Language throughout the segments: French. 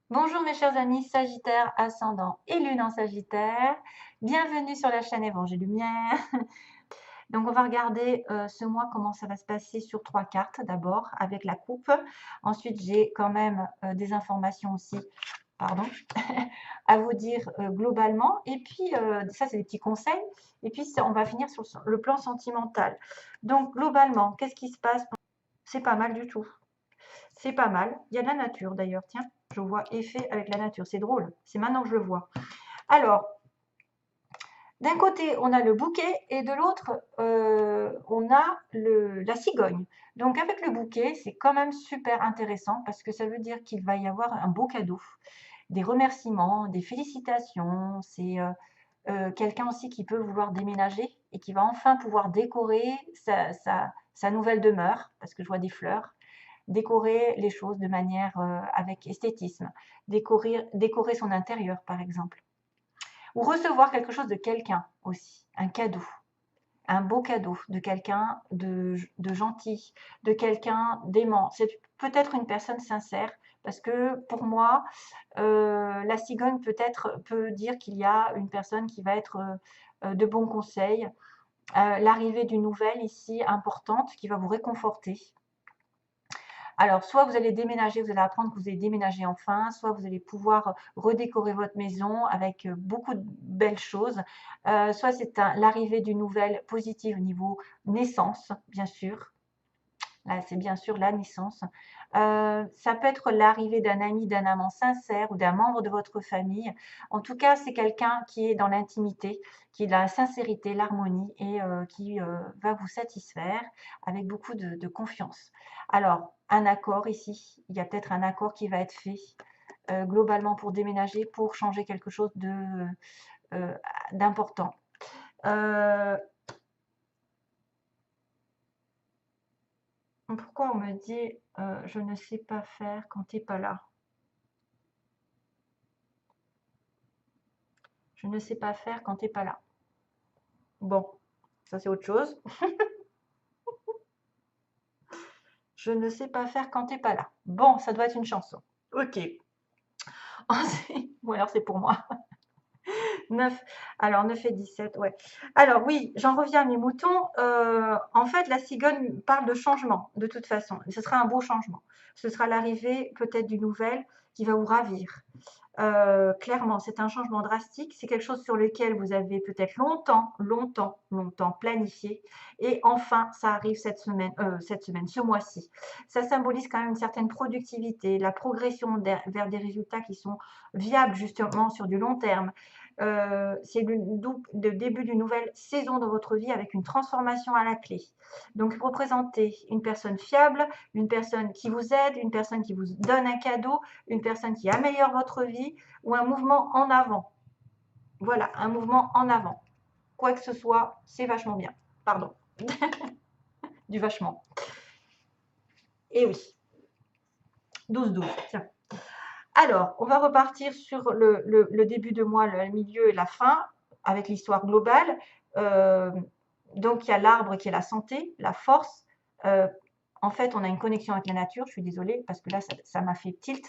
Bonjour mes chers amis Sagittaire, ascendant et lune en Sagittaire. Bienvenue sur la chaîne Évangile Lumière. Donc on va regarder ce mois comment ça va se passer sur 3 cartes d'abord avec la coupe. Ensuite j'ai quand même des informations aussi, pardon, à vous dire globalement. Et puis ça c'est des petits conseils. Et puis on va finir sur le plan sentimental. Donc globalement, qu'est-ce qui se passe? C'est pas mal du tout. C'est pas mal. Il y a de la nature d'ailleurs, tiens. Je vois effet avec la nature. C'est drôle. C'est maintenant que je le vois. Alors, d'un côté, on a le bouquet et de l'autre, on a la cigogne. Donc, avec le bouquet, c'est quand même super intéressant parce que ça veut dire qu'il va y avoir un beau cadeau, des remerciements, des félicitations. C'est quelqu'un aussi qui peut vouloir déménager et qui va enfin pouvoir décorer sa nouvelle demeure parce que je vois des fleurs. Décorer les choses de manière avec esthétisme, décorer son intérieur par exemple, ou recevoir quelque chose de quelqu'un aussi, un cadeau, un beau cadeau de quelqu'un de gentil, de quelqu'un d'aimant. C'est peut-être une personne sincère, parce que pour moi, la cigogne peut dire qu'il y a une personne qui va être de bons conseils, l'arrivée d'une nouvelle ici importante qui va vous réconforter. Alors, soit vous allez déménager, vous allez apprendre que vous allez déménager enfin, soit vous allez pouvoir redécorer votre maison avec beaucoup de belles choses. Soit c'est l'arrivée d'une nouvelle positive au niveau naissance, bien sûr. Là, c'est bien sûr la naissance. Ça peut être l'arrivée d'un ami, d'un amant sincère ou d'un membre de votre famille. En tout cas, c'est quelqu'un qui est dans l'intimité, qui est dans la sincérité, l'harmonie et qui va vous satisfaire avec beaucoup de confiance. Alors, un accord ici, il y a peut-être un accord qui va être fait globalement pour déménager, pour changer quelque chose d'important. Pourquoi on me dit je ne sais pas faire quand tu n'es pas là? Je ne sais pas faire quand tu n'es pas là. Bon, ça c'est autre chose. Je ne sais pas faire quand tu n'es pas là. Bon, ça doit être une chanson. Ok. Ou alors c'est pour moi. 9. Alors 9 et 17, ouais. Alors oui, j'en reviens à mes moutons. En fait, la cigogne parle de changement, de toute façon. Ce sera un beau changement. Ce sera l'arrivée peut-être d'une nouvelle qui va vous ravir. Clairement, c'est un changement drastique. C'est quelque chose sur lequel vous avez peut-être longtemps planifié. Et enfin, ça arrive cette semaine, ce mois-ci. Ça symbolise quand même une certaine productivité, la progression vers des résultats qui sont viables justement sur du long terme. C'est le début d'une nouvelle saison dans votre vie avec une transformation à la clé. Donc, représentez une personne fiable, une personne qui vous aide, une personne qui vous donne un cadeau, une personne qui améliore votre vie ou un mouvement en avant. Voilà, un mouvement en avant. Quoi que ce soit, c'est vachement bien. Pardon. Du vachement. Et oui. 12-12. Tiens. Alors, on va repartir sur le début de mois, le milieu et la fin, avec l'histoire globale. Donc, il y a l'arbre qui est la santé, la force. En fait, on a une connexion avec la nature. Je suis désolée parce que là, ça m'a fait tilt.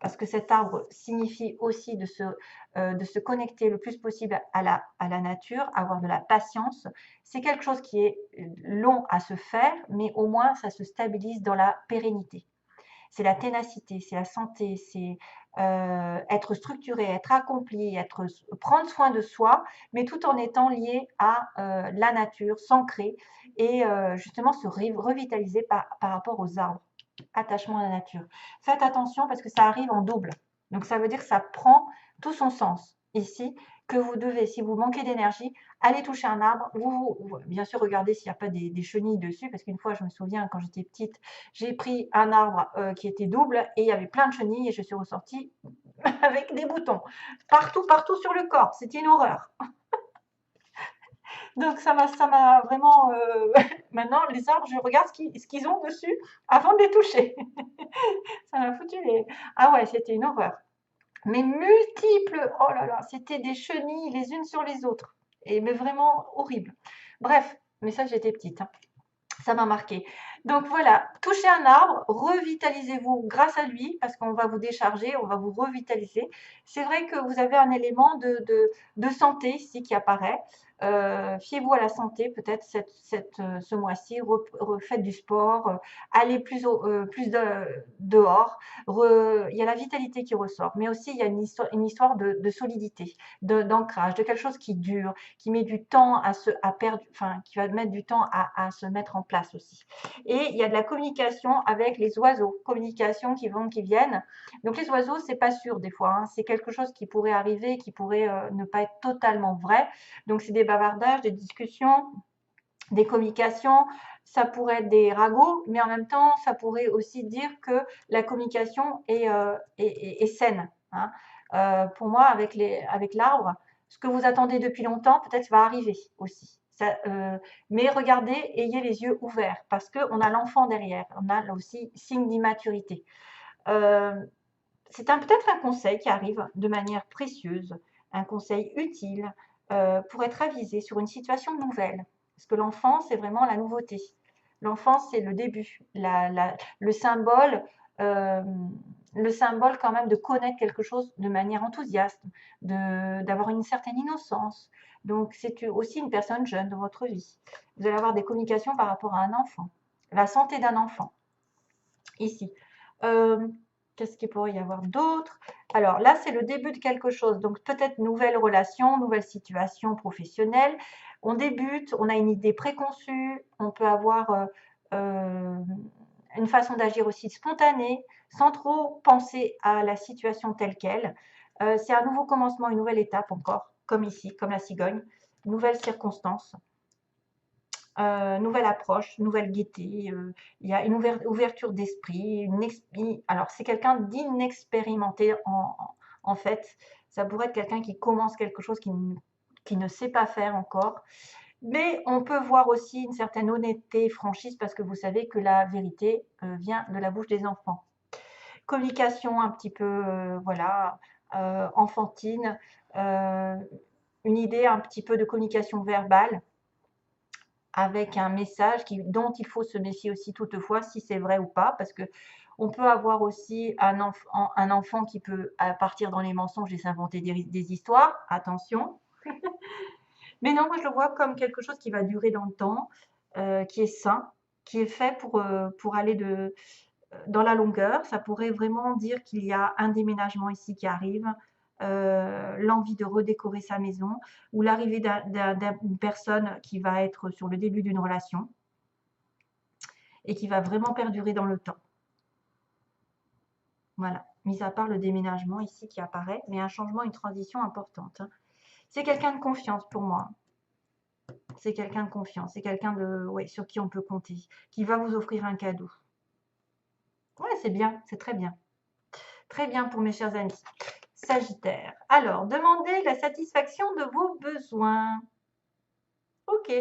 Parce que cet arbre signifie aussi de se connecter le plus possible à la nature, avoir de la patience. C'est quelque chose qui est long à se faire, mais au moins, ça se stabilise dans la pérennité. C'est la ténacité, c'est la santé, c'est être structuré, être accompli, prendre soin de soi, mais tout en étant lié à la nature, s'ancrer et justement se revitaliser par rapport aux arbres. Attachement à la nature. Faites attention parce que ça arrive en double. Donc ça veut dire que ça prend tout son sens ici, que vous devez, si vous manquez d'énergie, aller toucher un arbre. Bien sûr, regardez s'il n'y a pas des chenilles dessus, parce qu'une fois, je me souviens, quand j'étais petite, j'ai pris un arbre qui était double et il y avait plein de chenilles et je suis ressortie avec des boutons. Partout sur le corps. C'était une horreur. Donc ça m'a vraiment... Maintenant, les arbres, je regarde ce qu'ils ont dessus avant de les toucher. Ça m'a foutu les... Ah ouais, c'était une horreur. Mais multiples, oh là là, c'était des chenilles les unes sur les autres. Mais vraiment horrible. Bref, mais ça, j'étais petite, hein. Ça m'a marqué. Donc voilà, touchez un arbre, revitalisez-vous grâce à lui, parce qu'on va vous décharger, on va vous revitaliser. C'est vrai que vous avez un élément de santé ici qui apparaît. Fiez-vous à la santé, peut-être ce mois-ci, faites du sport, allez plus dehors. Il y a la vitalité qui ressort, mais aussi il y a une histoire de solidité, d'ancrage, de quelque chose qui dure, qui met du temps à perdre, enfin, qui va mettre du temps à se mettre en place aussi. Et il y a de la communication avec les oiseaux, communication qui vont, qui viennent. Donc les oiseaux, c'est pas sûr des fois, hein. C'est quelque chose qui pourrait arriver, qui pourrait ne pas être totalement vrai. Donc c'est des bavardages, des discussions, des communications. Ça pourrait être des ragots, mais en même temps, ça pourrait aussi dire que la communication est saine, hein. Pour moi, avec l'arbre, ce que vous attendez depuis longtemps, peut-être va arriver aussi. Mais regardez, ayez les yeux ouverts, parce qu'on a l'enfant derrière, on a là aussi signe d'immaturité. Euh, c'est peut-être un conseil qui arrive de manière précieuse, un conseil utile pour être avisé sur une situation nouvelle. Parce que l'enfant, c'est vraiment la nouveauté. L'enfant, c'est le début, le symbole, euh, le symbole quand même de connaître quelque chose de manière enthousiaste, d'avoir une certaine innocence. Donc, c'est aussi une personne jeune dans votre vie. Vous allez avoir des communications par rapport à un enfant, la santé d'un enfant, ici. Euh, Qu'est-ce qu'il pourrait y avoir d'autre? Alors là, c'est le début de quelque chose. Donc peut-être nouvelle relation, nouvelle situation professionnelle. On débute, on a une idée préconçue, on peut avoir euh, une façon d'agir aussi spontanée, sans trop penser à la situation telle qu'elle. C'est un nouveau commencement, une nouvelle étape encore, comme ici, comme la cigogne, nouvelles circonstances. Nouvelle approche, nouvelle gaieté, il y a une ouverture d'esprit, alors c'est quelqu'un d'inexpérimenté en fait. Ça pourrait être quelqu'un qui commence quelque chose qui ne sait pas faire encore. Mais on peut voir aussi une certaine honnêteté et franchise parce que vous savez que la vérité vient de la bouche des enfants. Communication un petit peu, voilà, enfantine, une idée un petit peu de communication verbale avec un message dont il faut se méfier aussi toutefois si c'est vrai ou pas, parce que on peut avoir aussi un enfant qui peut partir dans les mensonges et s'inventer des histoires, attention. Mais non, moi je le vois comme quelque chose qui va durer dans le temps, qui est sain, qui est fait pour aller dans la longueur. Ça pourrait vraiment dire qu'il y a un déménagement ici qui arrive, l'envie de redécorer sa maison ou l'arrivée d'une personne qui va être sur le début d'une relation et qui va vraiment perdurer dans le temps. Voilà, mis à part le déménagement ici qui apparaît, mais un changement, une transition importante, hein. C'est quelqu'un de confiance pour moi. C'est quelqu'un de confiance, c'est quelqu'un sur qui on peut compter, qui va vous offrir un cadeau. Ouais, c'est bien, c'est très bien. Très bien pour mes chers amis. Sagittaire. Alors, demandez la satisfaction de vos besoins. Ok.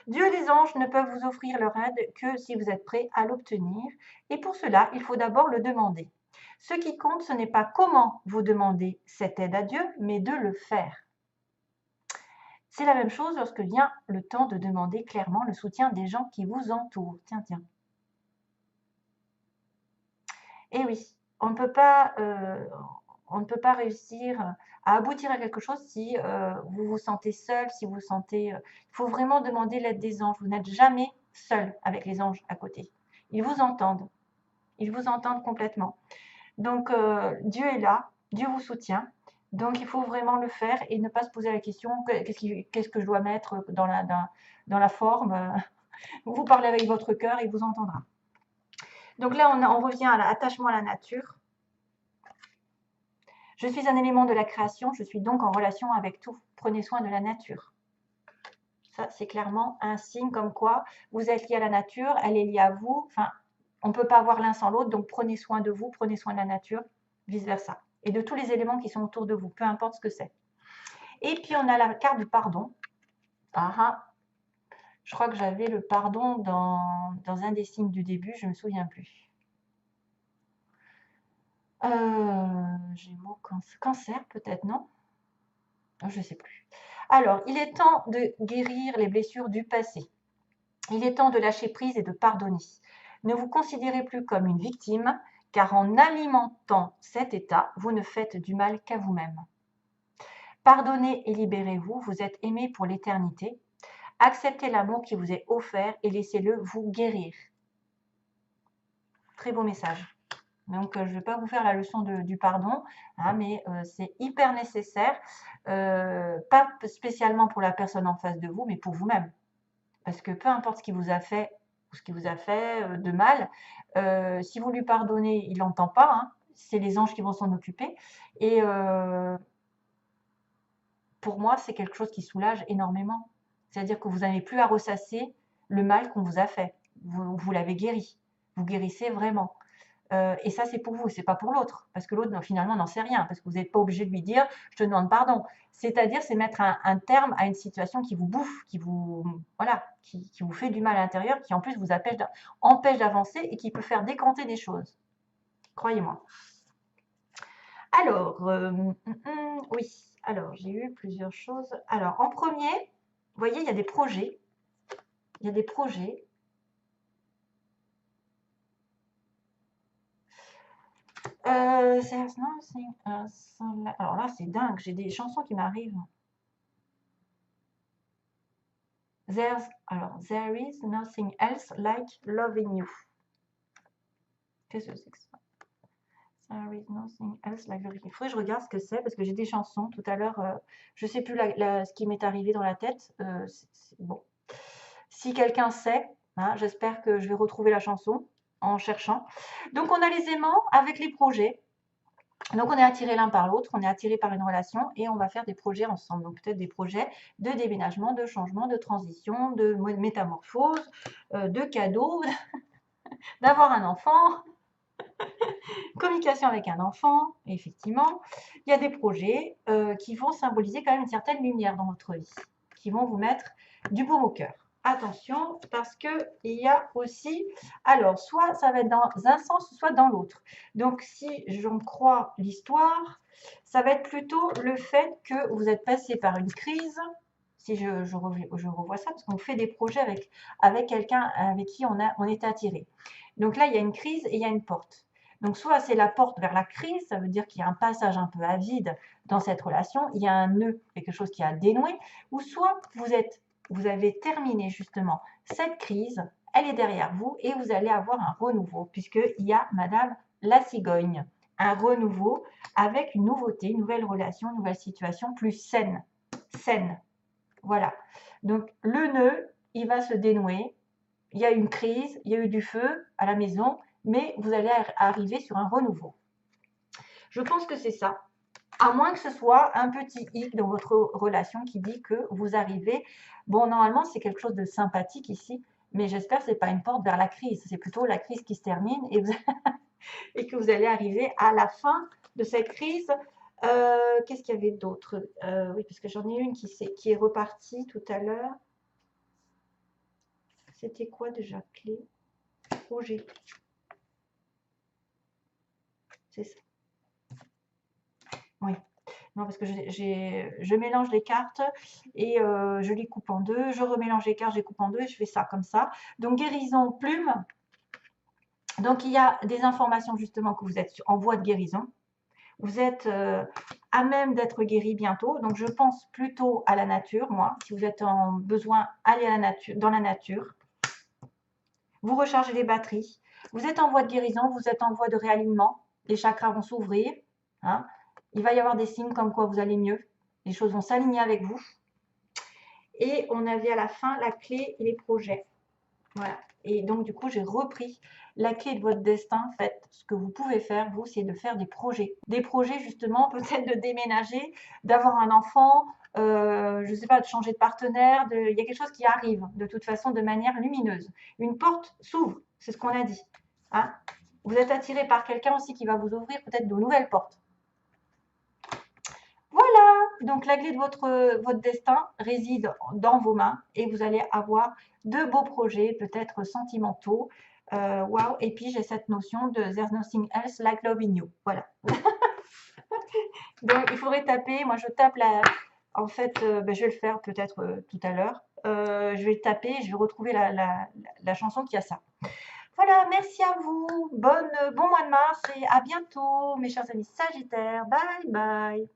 Dieu et les anges ne peuvent vous offrir leur aide que si vous êtes prêt à l'obtenir. Et pour cela, il faut d'abord le demander. Ce qui compte, ce n'est pas comment vous demandez cette aide à Dieu, mais de le faire. C'est la même chose lorsque vient le temps de demander clairement le soutien des gens qui vous entourent. Tiens, tiens. Eh oui, on ne peut pas, réussir à aboutir à quelque chose si vous vous sentez seul, si vous sentez. Il faut vraiment demander l'aide des anges. Vous n'êtes jamais seul avec les anges à côté. Ils vous entendent. Ils vous entendent complètement. Donc Dieu est là, Dieu vous soutient. Donc il faut vraiment le faire et ne pas se poser la question qu'est-ce que je dois mettre dans la forme. Vous parlez avec votre cœur, il vous entendra. Donc là, on revient à l'attachement à la nature. Je suis un élément de la création, je suis donc en relation avec tout. Prenez soin de la nature. Ça, c'est clairement un signe comme quoi vous êtes lié à la nature, elle est liée à vous. Enfin, on ne peut pas avoir l'un sans l'autre, donc prenez soin de vous, prenez soin de la nature, vice-versa. Et de tous les éléments qui sont autour de vous, peu importe ce que c'est. Et puis, on a la carte du pardon. Ah, ah. Je crois que j'avais le pardon dans un des signes du début, je ne me souviens plus. Gémeaux, cancer peut-être, non? Je ne sais plus. Alors, il est temps de guérir les blessures du passé. Il est temps de lâcher prise et de pardonner. Ne vous considérez plus comme une victime, car en alimentant cet état, vous ne faites du mal qu'à vous-même. Pardonnez et libérez-vous, vous êtes aimé pour l'éternité. Acceptez l'amour qui vous est offert et laissez-le vous guérir. Très beau message. Donc, je ne vais pas vous faire la leçon du pardon, hein, mais c'est hyper nécessaire, pas spécialement pour la personne en face de vous, mais pour vous-même. Parce que peu importe ce qu'il vous a fait ou ce qui vous a fait de mal, si vous lui pardonnez, il n'entend pas, hein, c'est les anges qui vont s'en occuper. Et pour moi, c'est quelque chose qui soulage énormément. C'est-à-dire que vous n'avez plus à ressasser le mal qu'on vous a fait. Vous l'avez guéri. Vous guérissez vraiment. Et ça, c'est pour vous, c'est pas pour l'autre. Parce que l'autre, finalement, n'en sait rien. Parce que vous n'êtes pas obligé de lui dire « je te demande pardon ». C'est-à-dire, c'est mettre un terme à une situation qui vous bouffe, qui vous, voilà, qui vous fait du mal à l'intérieur, qui en plus vous empêche d'avancer et qui peut faire décanter des choses. Croyez-moi. Alors, oui. Alors, j'ai eu plusieurs choses. Alors, en premier, vous voyez, il y a des projets. Il y a des projets. Alors là, c'est dingue. J'ai des chansons qui m'arrivent. There is nothing else like loving you. Qu'est-ce que c'est que ça? There is nothing else like loving you. Il faudrait que je regarde ce que c'est parce que j'ai des chansons. Tout à l'heure, je ne sais plus ce qui m'est arrivé dans la tête. Bon. Si quelqu'un sait, hein, j'espère que je vais retrouver la chanson en cherchant. Donc, on a les aimants avec les projets. Donc, on est attiré l'un par l'autre, on est attiré par une relation et on va faire des projets ensemble. Donc, peut-être des projets de déménagement, de changement, de transition, de métamorphose, de cadeaux, d'avoir un enfant, communication avec un enfant. Et effectivement, il y a des projets qui vont symboliser quand même une certaine lumière dans votre vie, qui vont vous mettre du baume au cœur. Attention, parce qu'il y a aussi, alors, soit ça va être dans un sens, soit dans l'autre. Donc, si j'en crois l'histoire, ça va être plutôt le fait que vous êtes passé par une crise, si je revois ça, parce qu'on fait des projets avec quelqu'un avec qui on est attiré. Donc là, il y a une crise et il y a une porte. Donc, soit c'est la porte vers la crise, ça veut dire qu'il y a un passage un peu à vide dans cette relation, il y a un nœud, quelque chose qui a dénoué, ou soit vous avez terminé justement cette crise, elle est derrière vous et vous allez avoir un renouveau puisqu'il y a Madame la cigogne. Un renouveau avec une nouveauté, une nouvelle relation, une nouvelle situation plus saine. Saine. Voilà. Donc le nœud, il va se dénouer. Il y a eu une crise, il y a eu du feu à la maison, mais vous allez arriver sur un renouveau. Je pense que c'est ça. À moins que ce soit un petit hic dans votre relation qui dit que vous arrivez. Bon, normalement, c'est quelque chose de sympathique ici, mais j'espère que ce n'est pas une porte vers la crise. C'est plutôt la crise qui se termine et que vous allez arriver à la fin de cette crise. Qu'est-ce qu'il y avait d'autre? Oui, parce que j'en ai une qui est repartie tout à l'heure. C'était quoi déjà? Clé? Projet. C'est ça. Oui. Non, parce que je mélange les cartes et je les coupe en deux. Je remélange les cartes, je les coupe en deux et je fais ça comme ça. Donc, guérison, plume. Donc, il y a des informations justement que vous êtes en voie de guérison. Vous êtes à même d'être guéri bientôt. Donc, je pense plutôt à la nature, moi. Si vous êtes en besoin, allez à la nature, dans la nature. Vous rechargez les batteries. Vous êtes en voie de guérison, vous êtes en voie de réalignement. Les chakras vont s'ouvrir. Hein. Il va y avoir des signes comme quoi vous allez mieux. Les choses vont s'aligner avec vous. Et on avait à la fin la clé et les projets. Voilà. Et donc, du coup, j'ai repris la clé de votre destin. En fait, ce que vous pouvez faire, vous, c'est de faire des projets. Des projets, justement, peut-être de déménager, d'avoir un enfant, je ne sais pas, de changer de partenaire. Il y a quelque chose qui arrive, de toute façon, de manière lumineuse. Une porte s'ouvre, c'est ce qu'on a dit. Hein. Vous êtes attiré par quelqu'un aussi qui va vous ouvrir peut-être de nouvelles portes. Voilà, donc la clé de votre destin réside dans vos mains et vous allez avoir de beaux projets, peut-être sentimentaux. Wow. Et puis j'ai cette notion de There's nothing else like loving you. Voilà. Donc il faudrait taper, moi je tape en fait, je vais le faire peut-être tout à l'heure. je vais taper, je vais retrouver la chanson qui a ça. Voilà, merci à vous. Bon mois de mars et à bientôt, mes chers amis Sagittaires. Bye bye.